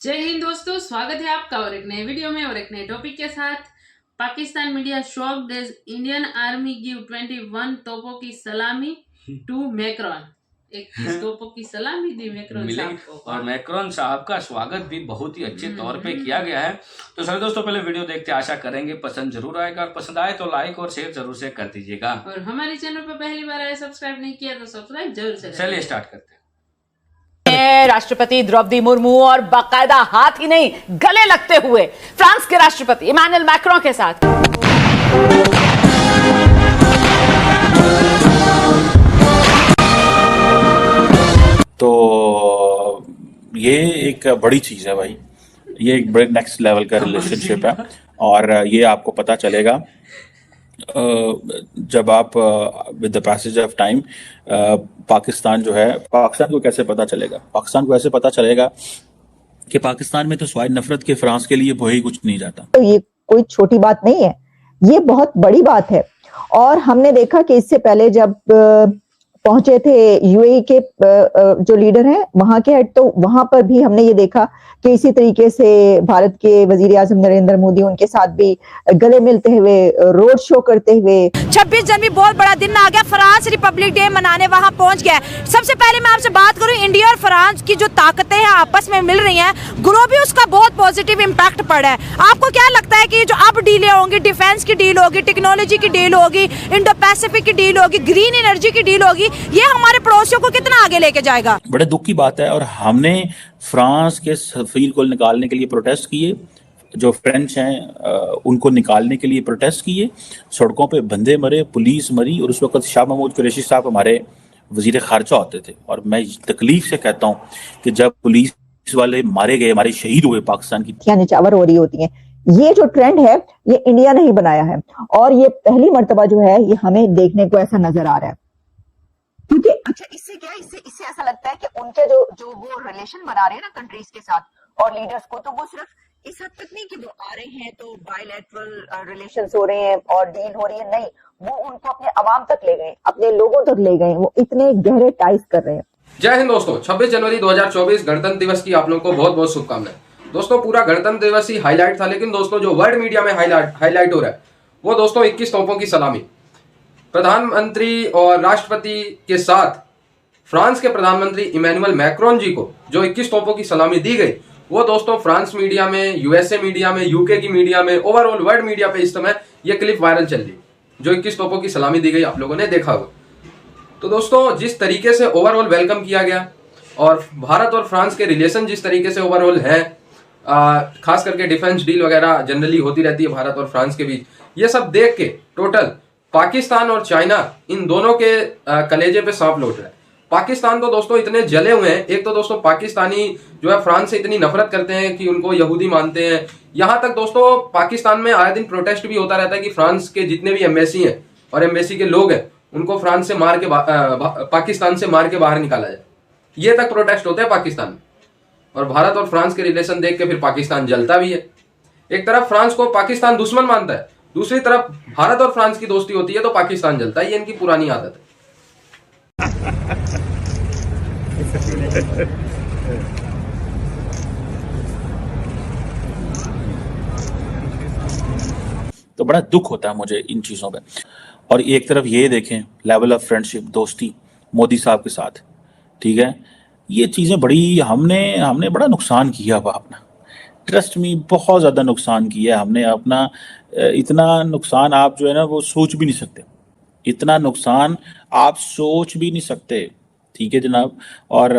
जय हिंद दोस्तों, स्वागत है आपका और एक नए वीडियो में और एक नए टॉपिक के साथ। Pakistan media shocked as Indian army give 21 तोपों की सलामी टू मैक्रोन। 21 तोपों की सलामी दी मैक्रोन साहब को और मैक्रोन साहब का स्वागत भी बहुत ही अच्छे तौर पे किया गया है। तो सभी दोस्तों पहले वीडियो देखते आशा करेंगे पसंद जरूर आएगा और पसंद आए तो लाइक और शेयर जरूर से कर दीजिएगा। और हमारे चैनल पर पहली बार आए सब्सक्राइब नहीं किया तो सब्सक्राइब जरूर से। चलिए स्टार्ट करते हैं। राष्ट्रपति द्रौपदी मुर्मू और बाकायदा हाथ ही नहीं गले लगते हुए फ्रांस के राष्ट्रपति इमैनुअल मैक्रों के साथ। तो ये एक बड़ी चीज है भाई, ये एक बड़े नेक्स्ट लेवल का रिलेशनशिप है और ये आपको पता चलेगा जब आप with the passage of time Pakistan जो है, पाकिस्तान को कैसे पता चलेगा? पाकिस्तान को ऐसे पता चलेगा कि पाकिस्तान में तो स्वाय नफरत के फ्रांस के लिए वही कुछ नहीं जाता। तो ये कोई छोटी बात नहीं है, ये बहुत बड़ी बात है। और हमने देखा कि इससे पहले जब पहुंचे थे यूएई के जो लीडर हैं वहां के हेड, तो वहां पर भी हमने ये देखा कि इसी तरीके से भारत के वजीर आजम नरेंद्र मोदी उनके साथ भी गले मिलते हुए रोड शो करते हुए। 26 जनवरी बहुत बड़ा दिन आ गया, फ्रांस रिपब्लिक डे मनाने वहां पहुंच गया। सबसे पहले मैं आपसे बात करूं, इंडिया और फ्रांस की जो ताकतें हैं आपस में मिल रही हैं, ग्लोबली उसका बहुत पॉजिटिव इम्पैक्ट पड़ा है। आपको क्या लगता है कि जो अब डीलें होंगी, डिफेंस की डील होगी, टेक्नोलॉजी की डील होगी, इंडो पैसिफिक की डील होगी, ग्रीन एनर्जी की डील होगी, ये हमारे पड़ोसियों को कितना आगे लेके जाएगा? बड़े दुख की बात है। और हमने फ्रांस के सफीर को निकालने के लिए प्रोटेस्ट किए, जो फ्रेंच हैं उनको निकालने के लिए प्रोटेस्ट किए, सड़कों पे बंदे मरे, पुलिस मरी। और उस वक्त शाह महमूद कुरैशी साहब हमारे वजीर खारजा होते थे। और मैं तकलीफ से कहता हूँ कि जब पुलिस वाले मारे गए, हमारे शहीद हुए, पाकिस्तान की निछावर हो रही होती है। ये जो ट्रेंड है ये इंडिया ने ही बनाया है और ये पहली मर्तबा जो है ये हमें देखने को ऐसा नजर आ रहा है। क्योंकि अच्छा इससे ऐसा लगता है कि उनके जो वो रिलेशन बना रहे हैं ना कंट्रीज के साथ और लीडर्स को, तो वो सिर्फ इस हद तक नहीं कि वो आ रहे हैं तो बायलैटरल रिलेशंस हो रहे हैं और डील हो रही है, नहीं, वो उनको अपने अवाम तक ले गए, अपने लोगों तक ले गए, वो इतने गहरे टाइज कर रहे हैं। जय हिंद दोस्तों, 26 जनवरी 2024 गणतंत्र दिवस की आप लोगों को बहुत बहुत शुभकामनाएं। दोस्तों पूरा गणतंत्र दिवस ही हाईलाइट था, लेकिन दोस्तों जो वर्ल्ड मीडिया में हाईलाइट हो रहा है वो दोस्तों 21 तोपों की सलामी। प्रधानमंत्री और राष्ट्रपति के साथ फ्रांस के प्रधानमंत्री इमैनुअल मैक्रोन जी को जो 21 तोपों की सलामी दी गई, वो दोस्तों फ्रांस मीडिया में, यूएसए मीडिया में, यूके की मीडिया में, ओवरऑल वर्ल्ड मीडिया पे इस समय ये क्लिप वायरल चल रही, जो 21 तोपों की सलामी दी गई, आप लोगों ने देखा होगा। तो दोस्तों जिस तरीके से ओवरऑल वेलकम किया गया और भारत और फ्रांस के रिलेशन जिस तरीके से ओवरऑल है, खास करके डिफेंस डील वगैरह जनरली होती रहती है भारत और फ्रांस के बीच, ये सब देख के टोटल पाकिस्तान और चाइना इन दोनों के कलेजे पे सांप लौट रहा है। पाकिस्तान तो दोस्तों इतने जले हुए हैं, एक तो दोस्तों पाकिस्तानी जो है फ्रांस से इतनी नफरत करते हैं कि उनको यहूदी मानते हैं। यहाँ तक दोस्तों पाकिस्तान में आए दिन प्रोटेस्ट भी होता रहता है कि फ्रांस के जितने भी एम्बेसी हैं और एम्बेसी के लोग हैं उनको फ्रांस से मार के पाकिस्तान से मार के बाहर निकाला जाए, ये तक प्रोटेस्ट होते हैं पाकिस्तान में। और भारत और फ्रांस के रिलेशन देख के फिर पाकिस्तान जलता भी है। एक तरफ फ्रांस को पाकिस्तान दुश्मन मानता है, दूसरी तरफ भारत और फ्रांस की दोस्ती होती है तो पाकिस्तान जलता है। ये इनकी पुरानी आदत है। तो बड़ा दुख होता है मुझे इन चीज़ों पे। और एक तरफ ये देखें लेवल ऑफ फ्रेंडशिप, दोस्ती मोदी साहब के साथ, ठीक है, ये चीज़ें बड़ी हमने बड़ा नुकसान किया हुआ अपना, ट्रस्ट में बहुत ज़्यादा नुकसान किया है हमने अपना। इतना नुकसान आप जो है ना वो सोच भी नहीं सकते, इतना नुकसान आप सोच भी नहीं सकते, ठीक है जनाब। और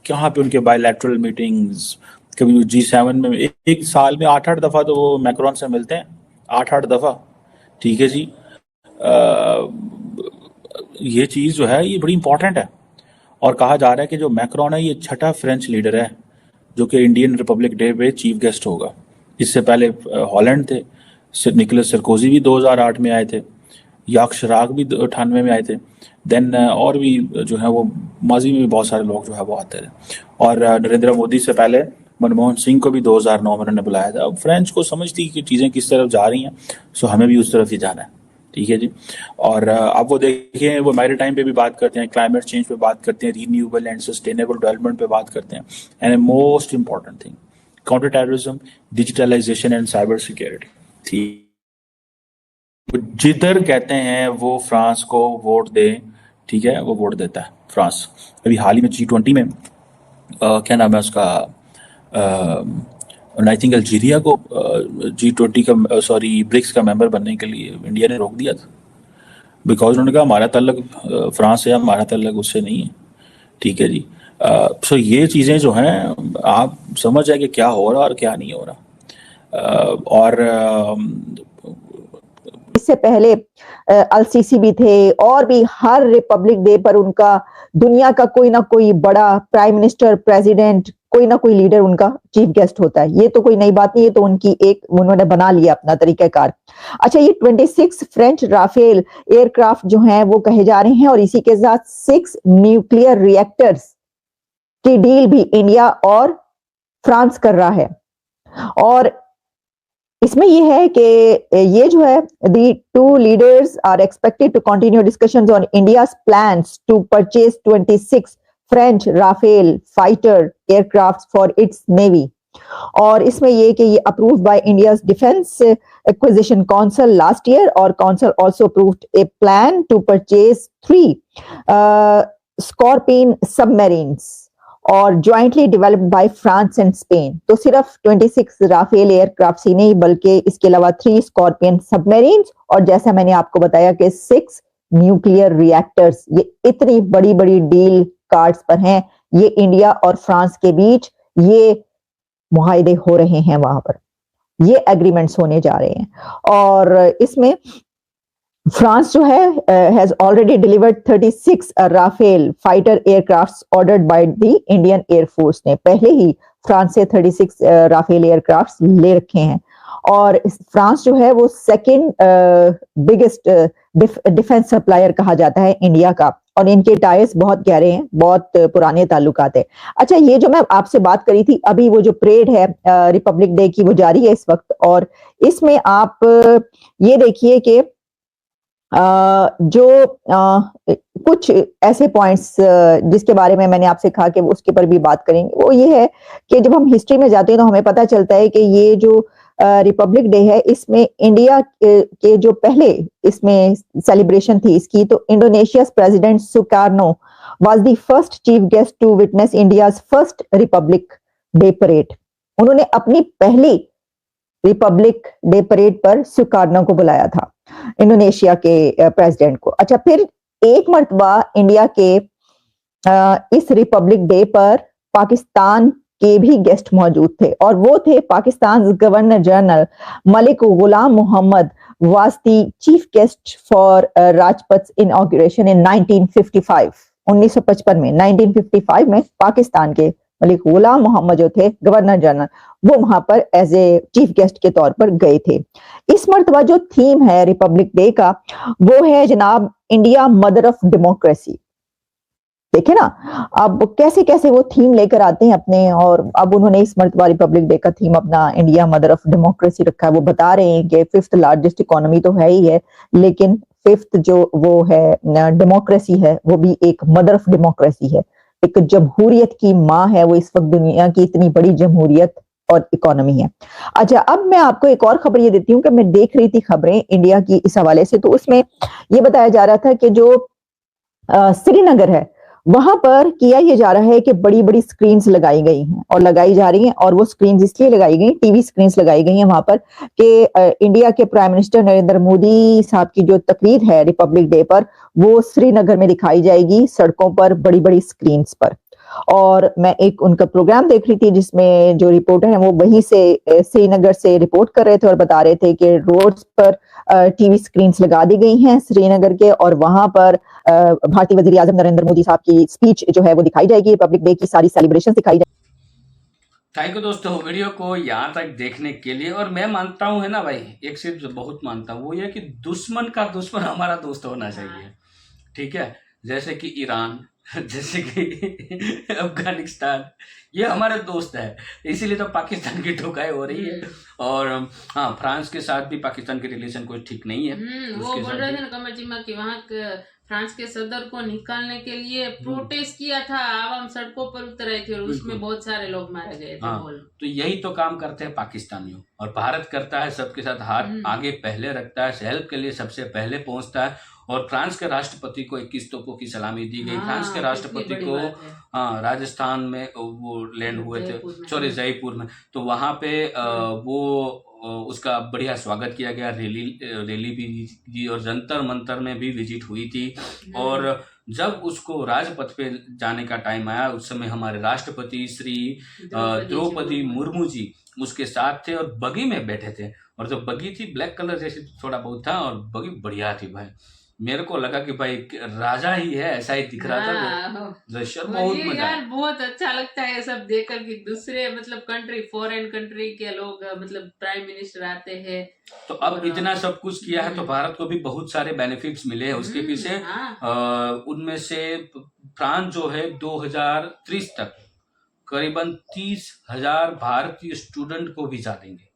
कहाँ पे उनके बायलैटरल मीटिंग्स, कभी G7 में एक साल में 8-8 दफ़ा तो वो मैक्रोन से मिलते हैं, 8-8 दफ़ा, ठीक है जी। ये चीज़ जो है ये बड़ी इंपॉर्टेंट है। और कहा जा रहा है कि जो मैक्रोन है ये छठा फ्रेंच लीडर है जो कि इंडियन रिपब्लिक डे पे चीफ गेस्ट होगा। इससे पहले हॉलैंड थे, निकोलस सरकोजी भी 2008 में आए थे, याक शिराक भी 98 में आए थे, देन और भी जो है वो माजी में भी बहुत सारे लोग जो है वो आते थे। और नरेंद्र मोदी से पहले मनमोहन सिंह को भी 2009 में उन्होंने बुलाया था। अब फ्रेंच को समझती कि चीज़ें किस तरफ जा रही हैं, सो हमें भी उस तरफ ही जाना है। ठीक है जी। और आप वो देखिए, वो मैरीटाइम पे भी बात करते हैं, क्लाइमेट चेंज पे बात करते हैं, रीन्यूएबल एंड सस्टेनेबल डेवलपमेंट पे बात करते हैं, and most important thing counter terrorism, digitalisation and cyber security. ठीक, जिधर कहते हैं वो फ्रांस को वोट दे, ठीक है, वो वोट देता है फ्रांस। अभी हाल ही में G20 में क्या नाम है उसका, आई थिंक अल्जीरिया को G20 का सॉरी ब्रिक्स का मेंबर बनने के लिए इंडिया ने रोक दिया था, बिकॉज उन्होंने कहा हमारा ताल्लुक फ्रांस से, हमारा ताल्लुक उससे नहीं है। ठीक है जी। सो ये चीज़ें जो हैं आप समझ जाए कि क्या हो रहा और क्या नहीं हो रहा। और इससे पहले अल-सीसी भी थे, और भी हर रिपब्लिक डे पर उनका दुनिया का कोई ना कोई बड़ा प्राइम मिनिस्टर, प्रेसिडेंट, कोई ना कोई लीडर उनका चीफ गेस्ट होता है। ये तो कोई नई बात नहीं, ये तो उनकी एक उन्होंने बना लिया अपना तरीकाकार। अच्छा, ये 26 फ्रेंच राफेल एयरक्राफ्ट जो हैं वो कहे जा रहे हैं, और इसी के साथ 6 न्यूक्लियर रिएक्टर्स की डील भी इंडिया और फ्रांस कर रहा है। और इसमें यह है कि ये जो है, the two leaders are expected to continue discussions on India's plans to purchase 26 French Rafale fighter aircrafts for its navy. और इसमें ये कि ये approved by India's Defense Acquisition Council last year, और council also approved a plan to purchase 3 Scorpion submarines और jointly developed by France and Spain. तो सिर्फ 26 Rafale aircraft ही नहीं, बल्कि इसके अलावा 3 स्कॉर्पियन सबमरीन्स, और जैसा मैंने आपको बताया कि 6 न्यूक्लियर रिएक्टर्स। ये इतनी बड़ी बड़ी डील कार्ड्स पर हैं, ये इंडिया और फ्रांस के बीच ये मुआहदे हो रहे हैं, वहां पर ये एग्रीमेंट्स होने जा रहे हैं। और इसमें फ्रांस जो है has already delivered 36 Rafale fighter aircrafts ordered by the Indian air force ने पहले ही फ्रांस से 36 राफेल एयरक्राफ्ट्स ले रखे हैं। और फ्रांस जो है वो सेकंड बिगेस्ट डिफेंस सप्लायर कहा जाता है इंडिया का, और इनके टाइज बहुत गहरे हैं, बहुत पुराने ताल्लुकात है। अच्छा, ये जो मैं आपसे बात करी थी अभी, वो जो परेड है रिपब्लिक डे की, वो जारी है इस वक्त, और इसमें आप ये देखिए कि जो कुछ ऐसे पॉइंट्स जिसके बारे में मैंने आपसे कहा कि उसके पर भी बात करेंगे, वो ये है कि जब हम हिस्ट्री में जाते हैं तो हमें पता चलता है कि ये जो रिपब्लिक डे है, इसमें इंडिया के जो पहले इसमें सेलिब्रेशन थी इसकी, तो Indonesia's president Sukarno was the first chief guest to witness India's first republic day parade. उन्होंने अपनी पहली रिपब्लिक डे परेड पर सुकार्नो को बुलाया था, इंडोनेशिया के प्रेसिडेंट को। अच्छा, फिर एक मर्तबा इंडिया के इस रिपब्लिक डे पर पाकिस्तान के भी गेस्ट मौजूद थे, और वो थे Pakistan governor general Malik Ghulam Mohammad was the chief guest for Rajpath inauguration in 1955। 1955 में 1955 में पाकिस्तान के मलिक गुलाम मोहम्मद जो थे गवर्नर जनरल, वो वहां पर एज ए चीफ गेस्ट के तौर पर गए थे। इस मर्तबा जो थीम है रिपब्लिक डे का, वो है जनाब इंडिया मदर ऑफ डेमोक्रेसी। देखे ना अब कैसे कैसे वो थीम लेकर आते हैं अपने, और अब उन्होंने इस मर्तबा रिपब्लिक डे का थीम अपना इंडिया मदर ऑफ डेमोक्रेसी रखा है। वो बता रहे हैं कि 5th लार्जेस्ट इकोनॉमी तो है ही है, लेकिन 5th जो वो है डेमोक्रेसी है, वो भी एक मदर ऑफ डेमोक्रेसी है, एक जमहूरियत की माँ है वो, इस वक्त दुनिया की इतनी बड़ी जमहूरियत और इकोनॉमी है। अच्छा, अब मैं आपको एक और खबर ये देती हूँ कि मैं देख रही थी खबरें इंडिया की इस हवाले से, तो उसमें ये बताया जा रहा था कि जो श्रीनगर है वहां पर किया ये जा रहा है कि बड़ी बड़ी स्क्रीन्स लगाई गई हैं और लगाई जा रही हैं, और वो स्क्रीन्स इसलिए लगाई गई, टीवी स्क्रीन्स लगाई गई हैं वहां पर कि इंडिया के प्राइम मिनिस्टर नरेंद्र मोदी साहब की जो तकरीर है रिपब्लिक डे पर, वो श्रीनगर में दिखाई जाएगी, सड़कों पर बड़ी बड़ी स्क्रीन्स पर। और मैं एक उनका प्रोग्राम देख रही थी जिसमें जो रिपोर्टर हैं वो वहीं से श्रीनगर से रिपोर्ट कर रहे थे और बता रहे थे कि रोड्स पर टीवी स्क्रीन्स लगा दी गई हैं श्रीनगर के, और वहां पर भारतीय वजीर आजम नरेंद्र मोदी साहब की स्पीच जो है वो दिखाई जाएगी, रिपब्लिक डे की सारी सेलिब्रेशन दिखाई जाएगी। थैंक यू दोस्तों वीडियो को यहाँ तक देखने के लिए। और मैं मानता हूँ है ना भाई, एक चीज जो बहुत मानता हूँ वो ये कि दुश्मन का दुश्मन हमारा दोस्त होना चाहिए, ठीक है। जैसे कि ईरान जैसे कि अफगानिस्तान, ये हमारे दोस्त है, इसीलिए तो पाकिस्तान की ठोकाई हो रही है। और हाँ, फ्रांस के साथ भी पाकिस्तान के रिलेशन कोई ठीक नहीं है। वो उसके बोल साथ रहे भी- थे ना कमर जिम्मा की वहाँ फ्रांस के सदर को निकालने के लिए प्रोटेस्ट किया था, आवाम सड़कों पर उतर रहे थे और उसमें बहुत सारे लोग मारे गए थे। हाँ, बोल तो यही तो काम करते हैं पाकिस्तानियों, और भारत करता है सबके साथ हाथ आगे पहले रखता है, हेल्प के लिए सबसे पहले पहुंचता है। और फ्रांस के राष्ट्रपति को 21 तोपों की सलामी दी गई। हाँ, फ्रांस के कितनी राष्ट्रपति बड़ी को बात है। हाँ, राजस्थान में वो लैंड हुए थे, जयपुर में। सॉरी जयपुर में, तो वहां पे वो उसका बढ़िया स्वागत किया गया, रैली भी की और जंतर मंतर में भी विजिट हुई थी। और जब उसको राजपथ पे जाने का टाइम आया, उस समय हमारे राष्ट्रपति श्री द्रौपदी मुर्मू जी उसके साथ थे और बगी में बैठे थे। और जो बगी थी ब्लैक कलर जैसी थोड़ा बहुत था, और बगी बढ़िया थी भाई, मेरे को लगा कि भाई राजा ही है, ऐसा ही दिख रहा था वो दृश्य, बहुत ये मजा यार आया। बहुत अच्छा लगता है ये सब देखकर कि दूसरे मतलब कंट्री, फॉरेन कंट्री के लोग मतलब प्राइम मिनिस्टर आते हैं। तो अब इतना सब कुछ किया है तो भारत को भी बहुत सारे बेनिफिट्स मिले हैं उसके पीछे। हाँ। उनमें से फ्रांस जो है 2030 तक करीबन 30,000 भारतीय स्टूडेंट को वीजा देंगे।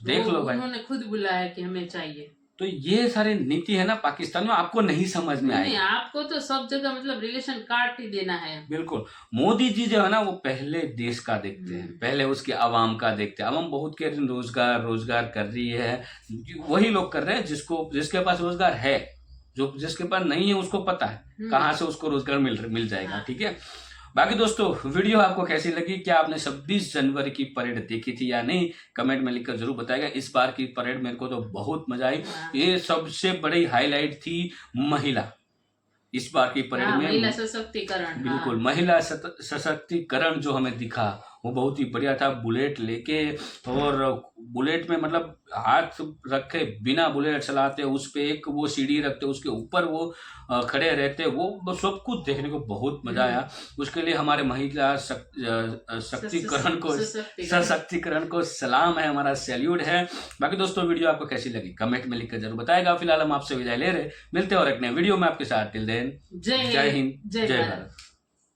देख लो भाई, उन्होंने खुद बुलाया कि हमें चाहिए। तो ये सारी नीति है ना पाकिस्तान में, आपको नहीं समझ में नहीं, आएगी। आपको तो सब जगह मतलब रिलेशन काट ही देना है। बिल्कुल, मोदी जी जो है ना वो पहले देश का देखते हैं, पहले उसके आवाम का देखते हैं। आवाम बहुत कह रही रोजगार कर रही है, वही लोग कर रहे हैं जिसके पास रोजगार है, जिसके पास नहीं है उसको पता है कहाँ से उसको रोजगार मिल जाएगा। ठीक है, बाकी दोस्तों वीडियो आपको कैसी लगी, क्या आपने 26 जनवरी की परेड देखी थी या नहीं, कमेंट में लिखकर जरूर बताएगा। इस बार की परेड मेरे को तो बहुत मजा आई। ये सबसे बड़ी हाईलाइट थी महिला, इस बार की परेड में महिला सशक्तिकरण। बिल्कुल, महिला सशक्तिकरण जो हमें दिखा वो बहुत ही बढ़िया था। बुलेट लेके, और बुलेट में मतलब हाथ रखे बिना बुलेट चलाते, उस पे एक वो सीढ़ी रखते, उसके ऊपर वो खड़े रहते, वो सब कुछ देखने को बहुत मजा आया। उसके लिए हमारे महिला सशक्तिकरण को सलाम है, हमारा सैल्यूट है। बाकी दोस्तों वीडियो आपको कैसी लगी कमेंट में लिखकर जरूर बताएगा। फिलहाल हम आपसे विदाई ले रहे, मिलते हैं और एक नए वीडियो में आपके साथ। टिल देन, जय हिंद, जय भारत।